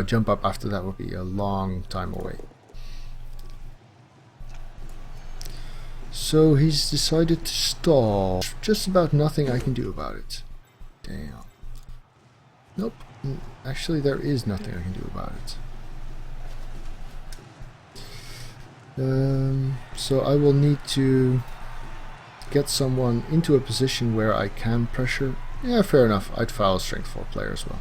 jump up after that will be a long time away. So he's decided to stall. Just about nothing I can do about it. Damn. Nope. Actually, there is nothing I can do about it. So I will need to get someone into a position where I can pressure. Yeah, fair enough. I'd foul a strength 4 player as well.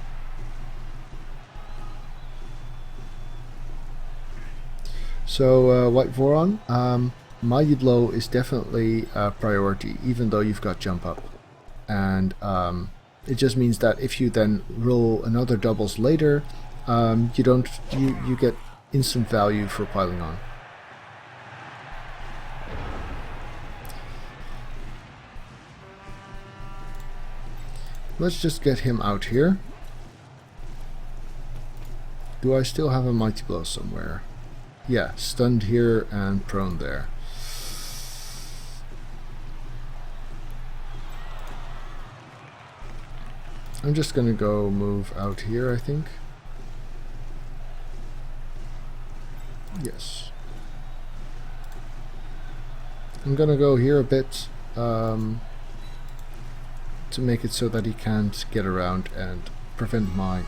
So White Voron, Mighty Blow is definitely a priority, even though you've got jump up, and it just means that if you then roll another doubles later, you get instant value for piling on. Let's just get him out here. Do I still have a Mighty Blow somewhere? Yeah, stunned here and prone there. I'm just gonna go move out here, I think. Yes. I'm gonna go here a bit to make it so that he can't get around and prevent my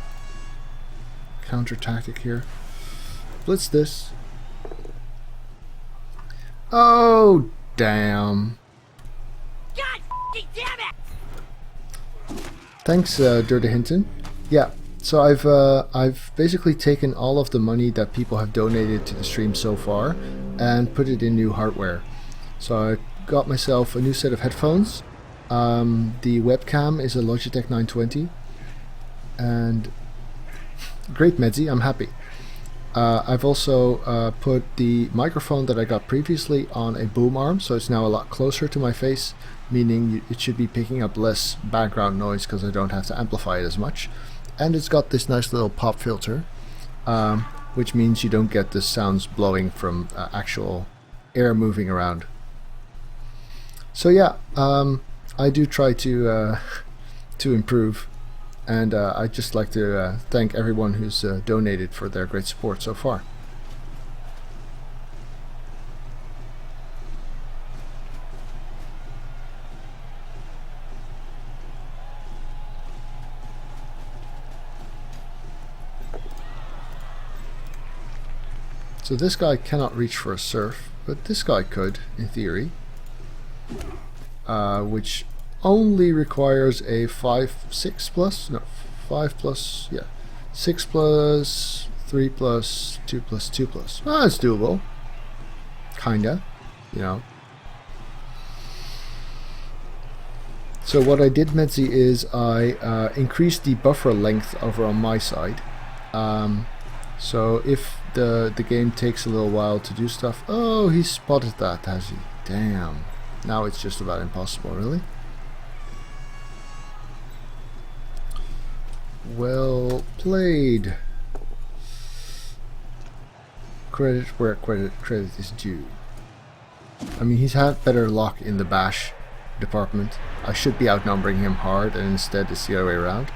counter tactic here. Blitz this. Oh, damn. God damn it! Thanks, Dirty Hinton. Yeah, so I've basically taken all of the money that people have donated to the stream so far and put it in new hardware. So I got myself a new set of headphones. The webcam is a Logitech 920, and great Medzi, I'm happy. I've also put the microphone that I got previously on a boom arm, so it's now a lot closer to my face, meaning it should be picking up less background noise because I don't have to amplify it as much. And it's got this nice little pop filter, which means you don't get the sounds blowing from actual air moving around. So yeah, I do try to improve. And I'd just like to thank everyone who's donated for their great support so far. So this guy cannot reach for a surf, but this guy could, in theory. Which only requires a 6 plus, 6 plus, 3 plus, 2 plus, 2 plus. Ah, it's doable. Kinda, you know. So what I did, Medzi, is I increased the buffer length over on my side. So if the game takes a little while to do stuff... Oh, he spotted that, has he? Damn. Now it's just about impossible, really. Well played. Credit where credit is due. I mean, he's had better luck in the bash department. I should be outnumbering him hard, and instead it's the other way around.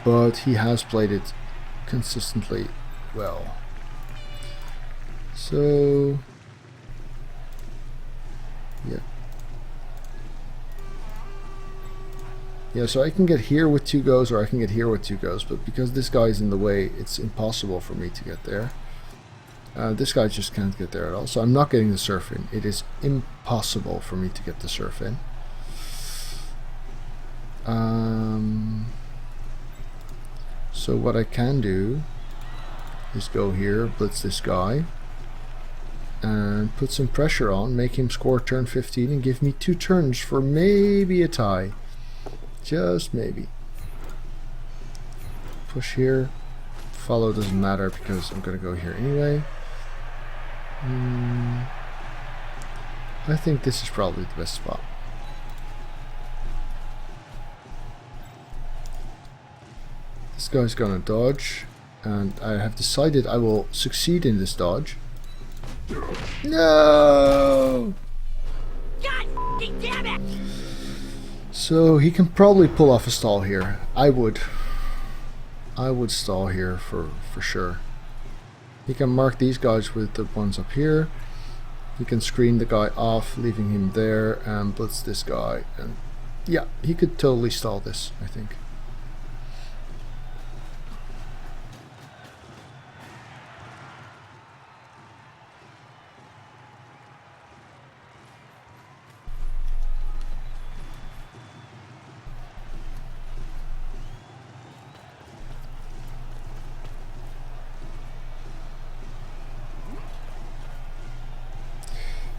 But he has played it consistently well. So yeah. Yeah, so I can get here with 2 goes, or I can get here with 2 goes, but because this guy is in the way, it's impossible for me to get there. This guy just can't get there at all, so I'm not getting the surf in. It is impossible for me to get the surf in. So what I can do is go here, blitz this guy, and put some pressure on, make him score turn 15, and give me 2 turns for maybe a tie. Just maybe. Push here. Follow doesn't matter because I'm going to go here anyway. I think this is probably the best spot. This guy's gonna dodge, and I have decided I will succeed in this dodge. No! God fucking damn it! So he can probably pull off a stall here. I would stall here for sure. He can mark these guys with the ones up here. He can screen the guy off, leaving him there, and blitz this guy. And yeah, he could totally stall this, I think.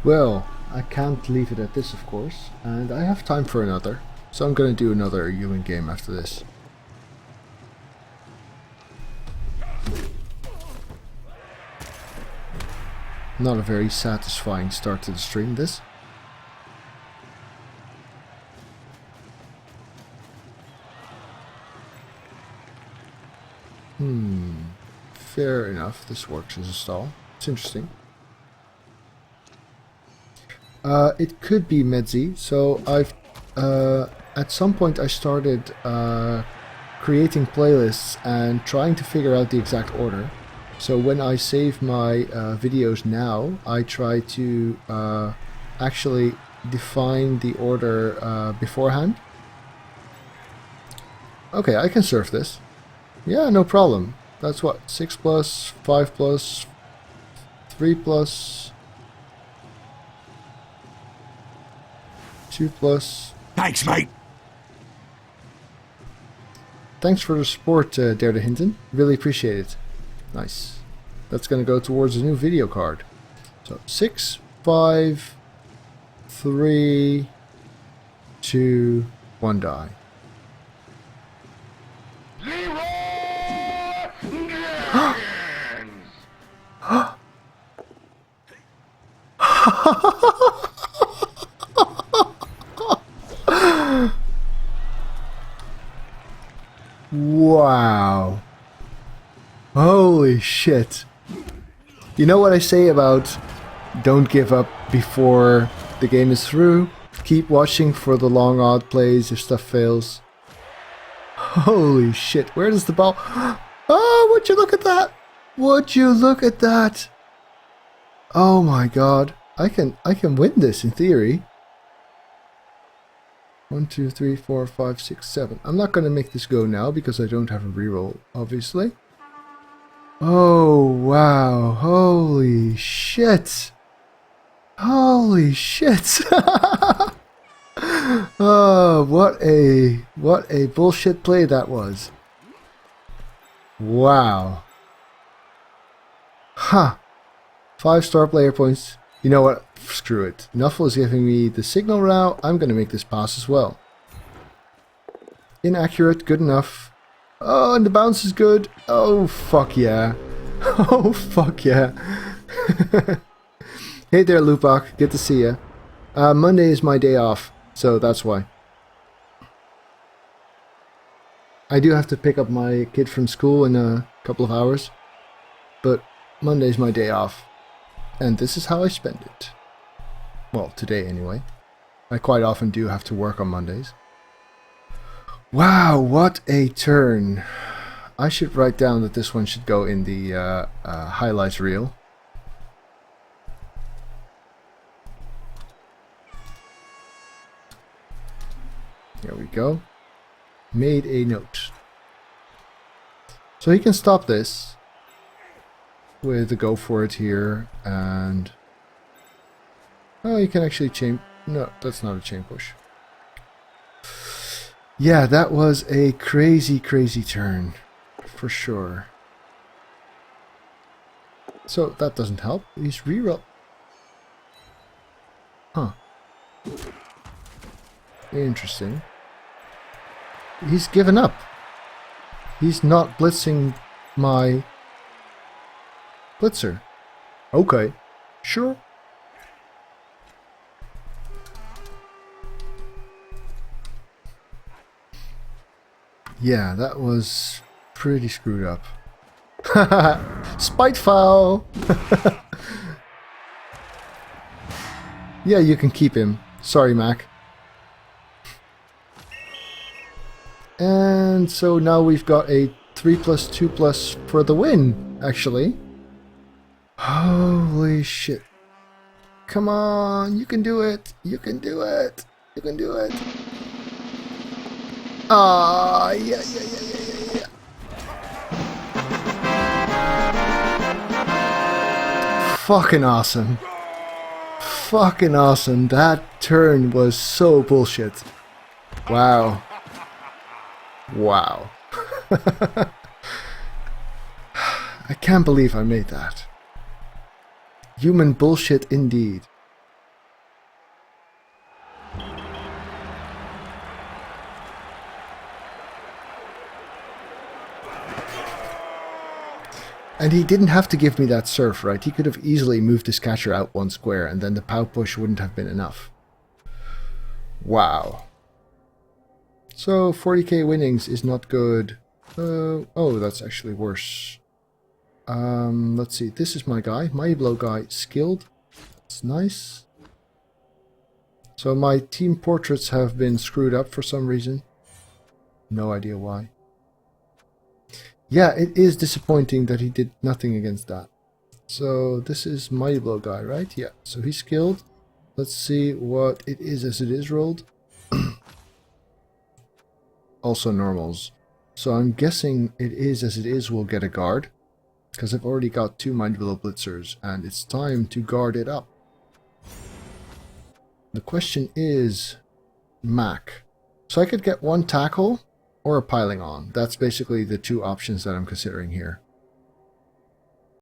Well, I can't leave it at this, of course, and I have time for another, so I'm going to do another Ewing game after this. Not a very satisfying start to the stream, this. Fair enough, this works as a stall. It's interesting. It could be Medzi. So I've at some point I started creating playlists and trying to figure out the exact order. So when I save my videos now, I try to actually define the order beforehand. Okay, I can surf this. Yeah, no problem. That's what, 6 plus, 5 plus, 3 plus, 2 plus. Thanks, mate. Thanks for the support, Dare to Hinton. Really appreciate it. Nice. That's going to go towards a new video card. So 6, 5, 3, 2, 1 die. Wow. Holy shit. You know what I say about don't give up before the game is through? Keep watching for the long odd plays if stuff fails. Holy shit. Where does the ball... Oh, would you look at that? Would you look at that? Oh my god. I can win this in theory. 1, 2, 3, 4, 5, 6, 7. I'm not going to make this go now because I don't have a reroll, obviously. Oh, wow. Holy shit. Holy shit. Oh, what a bullshit play that was. Wow. Huh. 5-star player points. You know what? Screw it. Nuffle is giving me the signal route. I'm going to make this pass as well. Inaccurate. Good enough. Oh, and the bounce is good. Oh, fuck yeah. Oh, fuck yeah. Hey there, Lupak. Good to see you. Monday is my day off, so that's why. I do have to pick up my kid from school in a couple of hours, but Monday's my day off. And this is how I spend it. Well, today anyway. I quite often do have to work on Mondays. Wow, what a turn. I should write down that this one should go in the highlights reel. There we go. Made a note. So he can stop this with the go for it here, and oh, you can actually chain. No, that's not a chain push. Yeah, that was a crazy turn for sure. So that doesn't help. He's reroll. Huh. Interesting. He's given up. He's not blitzing my blitzer. Okay, sure. Yeah, that was pretty screwed up. Spite foul! Yeah, you can keep him. Sorry, Mac. And so now we've got a 3+2+ for the win, actually. Holy shit. Come on, you can do it. You can do it. You can do it. Ah, yeah. Fucking awesome. Fucking awesome. That turn was so bullshit. Wow. Wow. I can't believe I made that. Human bullshit indeed. And he didn't have to give me that surf, right? He could have easily moved his catcher out one square and then the pow push wouldn't have been enough. Wow. So 40k winnings is not good. Oh, that's actually worse. Let's see. This is my guy. My blow guy. Skilled. That's nice. So my team portraits have been screwed up for some reason. No idea why. Yeah, it is disappointing that he did nothing against that. So this is my blow guy, right? Yeah. So he's skilled. Let's see what it is as it is rolled. Also normals. So I'm guessing it is as it is will get a guard. Because I've already got 2 Mind Willow Blitzers. And it's time to guard it up. The question is... Mac. So I could get 1 tackle or a piling on. That's basically the 2 options that I'm considering here.